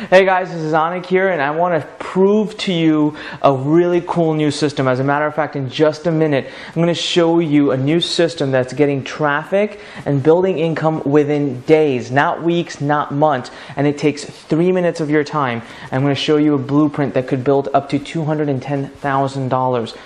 Hey guys, this is Anik here, and I want to prove to you a really cool new system. As a matter of fact, in just a minute, I'm going to show you a new system that's getting traffic and building income within days, not weeks, not months, and it takes 3 minutes of your time. I'm going to show you a blueprint that could build up to $210,000.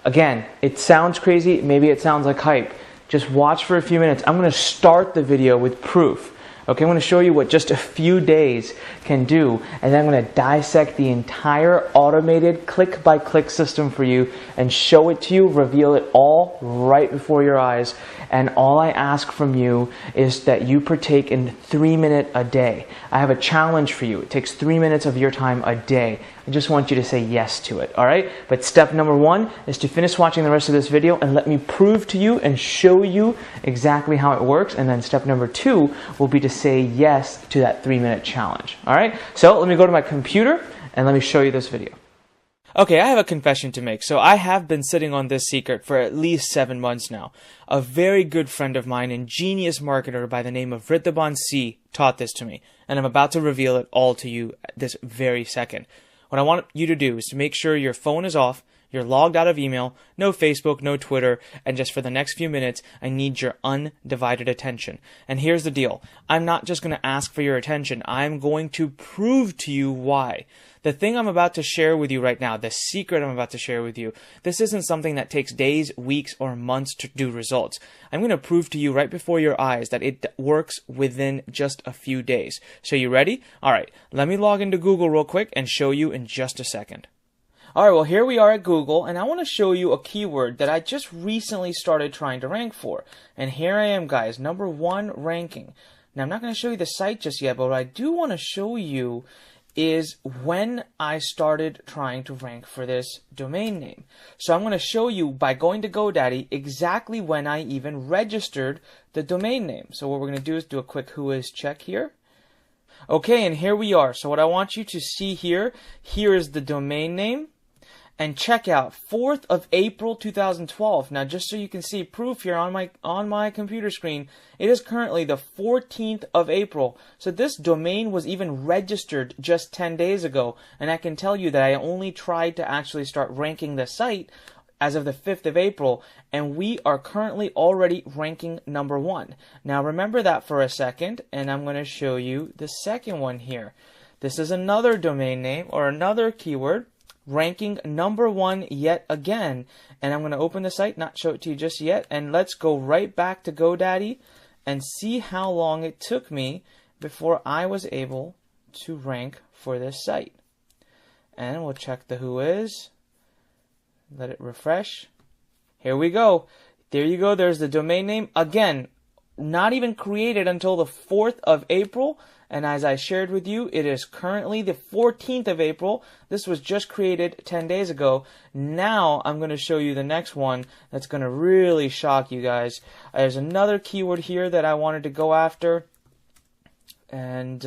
Again, it sounds crazy, maybe it sounds like hype. Just watch for a few minutes. I'm going to start the video with proof. Okay, I'm going to show you what just a few days can do, and then I'm going to dissect the entire automated click-by-click system for you and show it to you, reveal it all right before your eyes. And all I ask from you is that you partake in 3 minutes a day. I have a challenge for you. It takes 3 minutes of your time a day. I just want you to say yes to it, all right? But step number one is to finish watching the rest of this video and let me prove to you and show you exactly how it works. And then step number two will be to say yes to that 3 minute challenge, all right? So let me go to my computer and let me show you this video. Okay, I have a confession to make. So I have been sitting on this secret for at least 7 months now. A very good friend of mine and genius marketer by the name of Ridhaban C taught this to me, and I'm about to reveal it all to you this very second. What I want you to do is to make sure your phone is off, you're logged out of email, no Facebook, no Twitter, and just for the next few minutes, I need your undivided attention. And here's the deal. I'm not just going to ask for your attention. I'm going to prove to you why. The thing I'm about to share with you right now, the secret I'm about to share with you, this isn't something that takes days, weeks, or months to do results. I'm going to prove to you right before your eyes that it works within just a few days. So you ready? All right, let me log into Google real quick and show you in just a second. All right, well, here we are at Google, and I want to show you a keyword that I just recently started trying to rank for. And here I am, guys, #1 ranking. Now, I'm not going to show you the site just yet, but what I do want to show you is when I started trying to rank for this domain name. So I'm going to show you by going to GoDaddy exactly when I even registered the domain name. So what we're going to do is do a quick whois check here. Okay, and here we are. So what I want you to see here is the domain name. And check out 4th of April 2012. Now, just so you can see proof here on my computer screen, it is currently the 14th of April. So this domain was even registered just 10 days ago. And I can tell you that I only tried to actually start ranking the site as of the 5th of April, and we are currently already ranking #1. Now, remember that for a second, and I'm going to show you the second one here. This is another domain name or another keyword, ranking #1 yet again. And I'm going to open the site, not show it to you just yet, and let's go right back to GoDaddy and see how long it took me before I was able to rank for this site. And we'll check the whois. Let it refresh. Here we go. There you go. There's the domain name. Again, not even created until the 4th of April. And as I shared with you, it is currently the 14th of April. This was just created 10 days ago. Now I'm going to show you the next one that's going to really shock you guys. There's another keyword here that I wanted to go after. And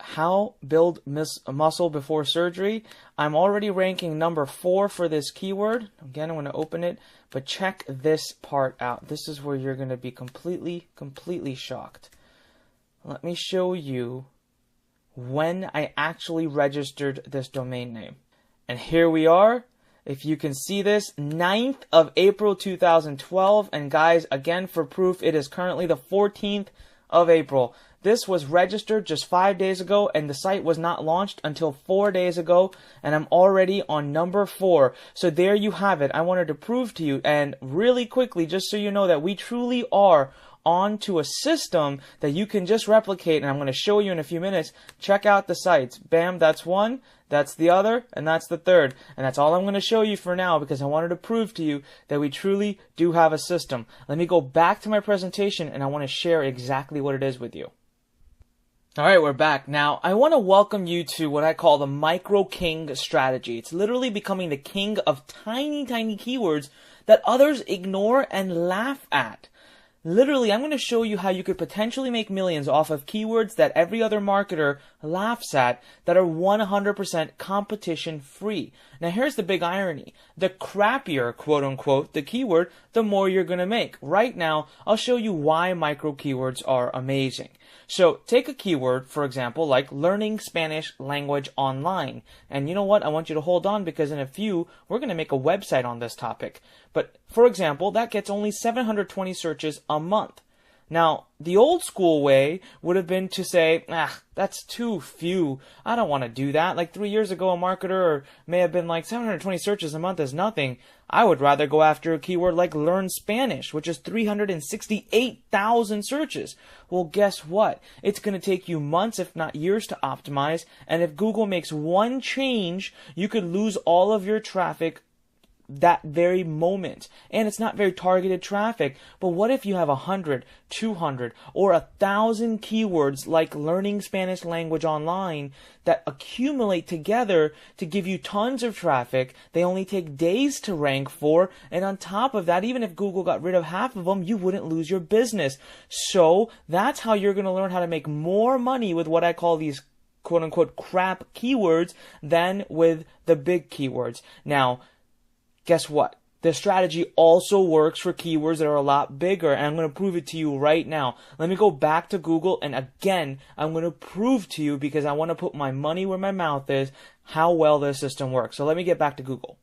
how build muscle before surgery. I'm already ranking #4 for this keyword. Again, I'm going to open it. But check this part out. This is where you're going to be completely shocked. Let me show you when I actually registered this domain name. And here we are. If you can see this, 9th of April 2012. And guys, again, for proof, it is currently the 14th of April. This was registered just 5 days ago, and the site was not launched until 4 days ago, and I'm already on #4. So there you have it. I wanted to prove to you, and really quickly, just so you know that we truly are onto a system that you can just replicate, and I'm going to show you in a few minutes. Check out the sites. Bam, that's one, that's the other, and that's the third. And that's all I'm going to show you for now, because I wanted to prove to you that we truly do have a system. Let me go back to my presentation, and I want to share exactly what it is with you. Alright, we're back. Now, I want to welcome you to what I call the Micro King strategy. It's literally becoming the king of tiny keywords that others ignore and laugh at. Literally, I'm going to show you how you could potentially make millions off of keywords that every other marketer laughs at that are 100% competition free. Now here's the big irony. The crappier, quote unquote, the keyword, the more you're going to make. Right now, I'll show you why micro keywords are amazing. So take a keyword, for example, like learning Spanish language online. And you know what? I want you to hold on because in a few, we're going to make a website on this topic. But for example, that gets only 720 searches a month. Now, the old school way would have been to say, that's too few. I don't want to do that. Like 3 years ago, a marketer may have been like 720 searches a month is nothing. I would rather go after a keyword like learn Spanish, which is 368,000 searches. Well, guess what? It's going to take you months, if not years, to optimize. And if Google makes one change, you could lose all of your traffic that very moment. And it's not very targeted traffic. But what if you have 100, 200, or 1,000 keywords like learning Spanish language online that accumulate together to give you tons of traffic? They only take days to rank for. And on top of that, even if Google got rid of half of them, you wouldn't lose your business. So that's how you're going to learn how to make more money with what I call these quote unquote crap keywords than with the big keywords. Now, guess what? The strategy also works for keywords that are a lot bigger, and I'm going to prove it to you right now. Let me go back to Google, and again, I'm going to prove to you because I want to put my money where my mouth is how well this system works. So let me get back to Google.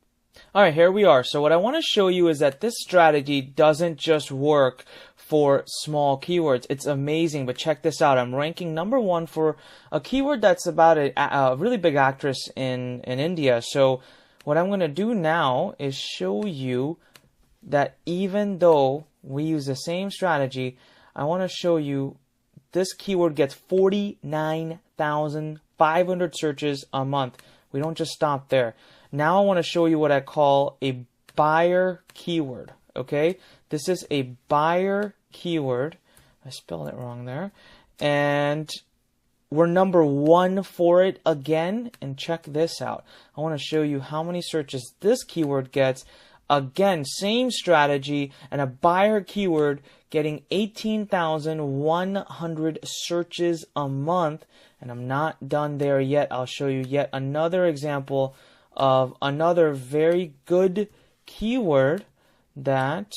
All right, here we are. So what I want to show you is that this strategy doesn't just work for small keywords. It's amazing, but check this out. I'm ranking #1 for a keyword that's about a really big actress in India. So what I'm going to do now is show you that even though we use the same strategy, I want to show you this keyword gets 49,500 searches a month. We don't just stop there. Now I want to show you what I call a buyer keyword. Okay, this is a buyer keyword. I spelled it wrong there. And we're #1 for it again, and check this out. I want to show you how many searches this keyword gets. Again, same strategy, and a buyer keyword getting 18,100 searches a month. And I'm not done there yet. I'll show you yet another example of another very good keyword that,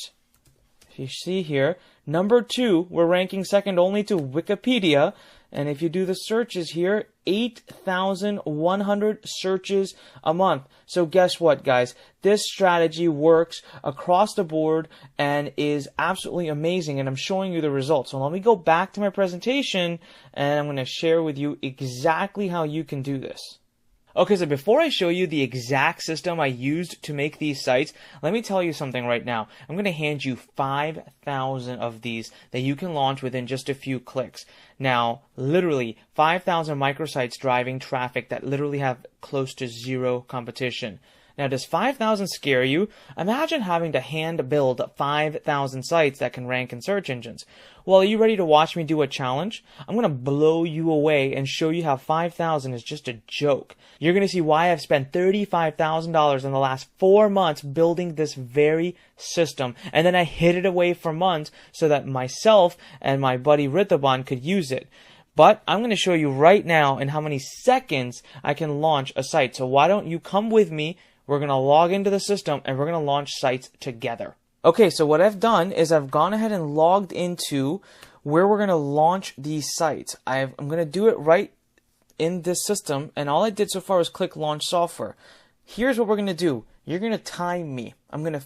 if you see here, #2, we're ranking second only to Wikipedia. And if you do the searches here, 8,100 searches a month. So guess what, guys? This strategy works across the board and is absolutely amazing. And I'm showing you the results. So let me go back to my presentation and I'm going to share with you exactly how you can do this. Okay, so before I show you the exact system I used to make these sites, let me tell you something right now. I'm going to hand you 5,000 of these that you can launch within just a few clicks. Now, literally 5,000 microsites driving traffic that literally have close to zero competition. Now, does 5,000 scare you? Imagine having to hand build 5,000 sites that can rank in search engines. Well, are you ready to watch me do a challenge? I'm going to blow you away and show you how 5,000 is just a joke. You're going to see why I've spent $35,000 in the last 4 months building this very system. And then I hid it away for months so that myself and my buddy Rithaban could use it. But I'm going to show you right now in how many seconds I can launch a site. So why don't you come with me? We're going to log into the system and we're going to launch sites together. Okay, so what I've done is I've gone ahead and logged into where we're going to launch these sites. I'm going to do it right in this system, and all I did so far is click launch software. Here's what we're going to do. You're going to time me. I'm going to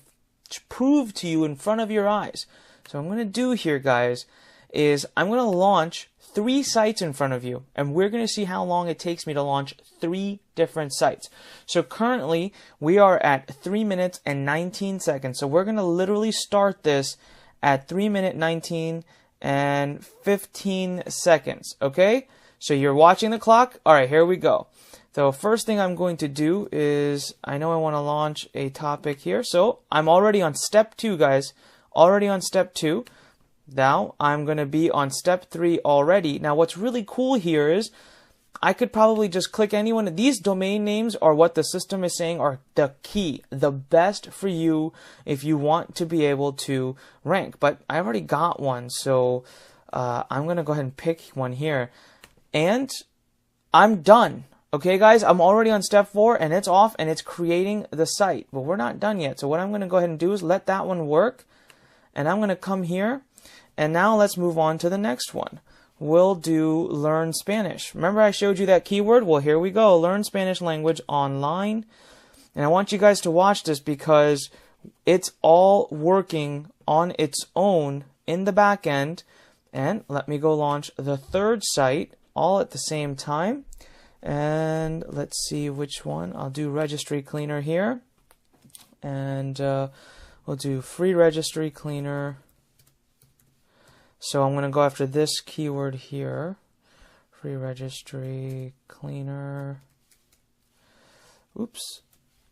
prove to you in front of your eyes. So what I'm going to do here, guys, is I'm going to launch 3 sites in front of you, and we're going to see how long it takes me to launch 3 different sites. So currently we are at 3 minutes and 19 seconds. So we're going to literally start this at 3 minutes 19 and 15 seconds. Okay, so you're watching the clock. All right, here we go. So first thing I'm going to do is, I know I want to launch a topic here. So I'm already on step 2, guys. Already on step 2. Now I'm going to be on step 3 already. Now what's really cool here is I could probably just click any one of these domain names, or what the system is saying are the key, the best for you if you want to be able to rank. But I already got one, so I'm going to go ahead and pick one here. And I'm done. Okay, guys, I'm already on step 4 and it's off and it's creating the site. But we're not done yet. So what I'm going to go ahead and do is let that one work. And I'm going to come here. And now let's move on to the next one. We'll do learn Spanish. Remember I showed you that keyword? Well, here we go. Learn Spanish language online. And I want you guys to watch this because it's all working on its own in the back end. And let me go launch the third site all at the same time. And let's see which one. I'll do registry cleaner here. And we'll do free registry cleaner. So I'm going to go after this keyword here. Free registry cleaner. Oops.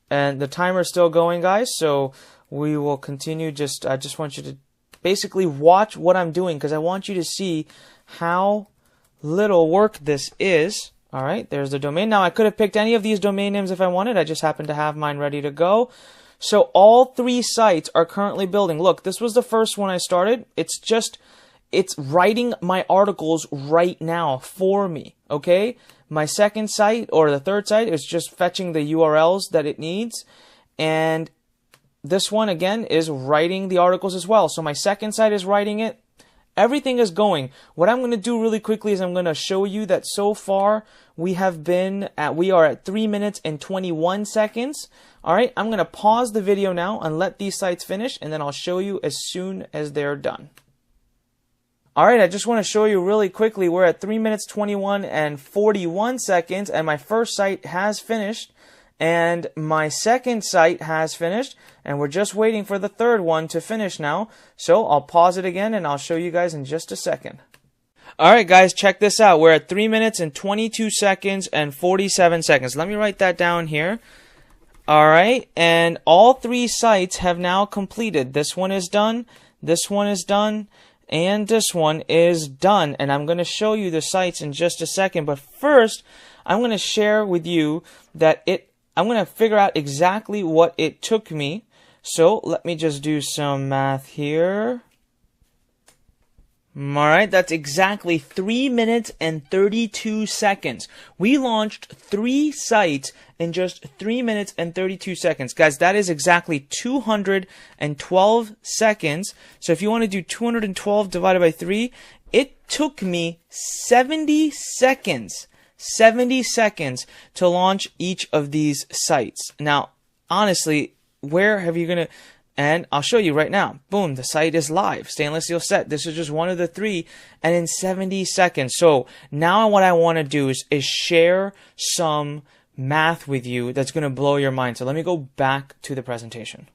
And the timer's still going, guys. So we will continue. I just want you to basically watch what I'm doing because I want you to see how little work this is. All right, there's the domain. Now, I could have picked any of these domain names if I wanted. I just happen to have mine ready to go. So all 3 sites are currently building. Look, this was the first one I started. It's writing my articles right now for me, okay? My second site or the third site is just fetching the URLs that it needs. And this one, again, is writing the articles as well. So my second site is writing it. Everything is going. What I'm going to do really quickly is I'm going to show you that so far we are at 3 minutes and 21 seconds. All right, I'm going to pause the video now and let these sites finish, and then I'll show you as soon as they're done. All right, I just want to show you really quickly. We're at 3 minutes 21 and 41 seconds, and my first site has finished, and my second site has finished, and we're just waiting for the third one to finish now. So I'll pause it again, and I'll show you guys in just a second. All right, guys, check this out. We're at 3 minutes and 22 seconds and 47 seconds. Let me write that down here. All right, and all 3 sites have now completed. This one is done, this one is done, and this one is done. And I'm going to show you the sites in just a second. But first, I'm going to share with you that I'm going to figure out exactly what it took me. So let me just do some math here. All right, that's exactly 3 minutes and 32 seconds. We launched 3 sites in just 3 minutes and 32 seconds. Guys, that is exactly 212 seconds. So if you want to do 212 divided by 3, it took me 70 seconds. 70 seconds to launch each of these sites. Now, honestly, where have you going to... And I'll show you right now. Boom, the site is live. Stainless steel set. This is just one of the 3 and in 70 seconds. So now what I want to do is share some math with you that's going to blow your mind. So let me go back to the presentation.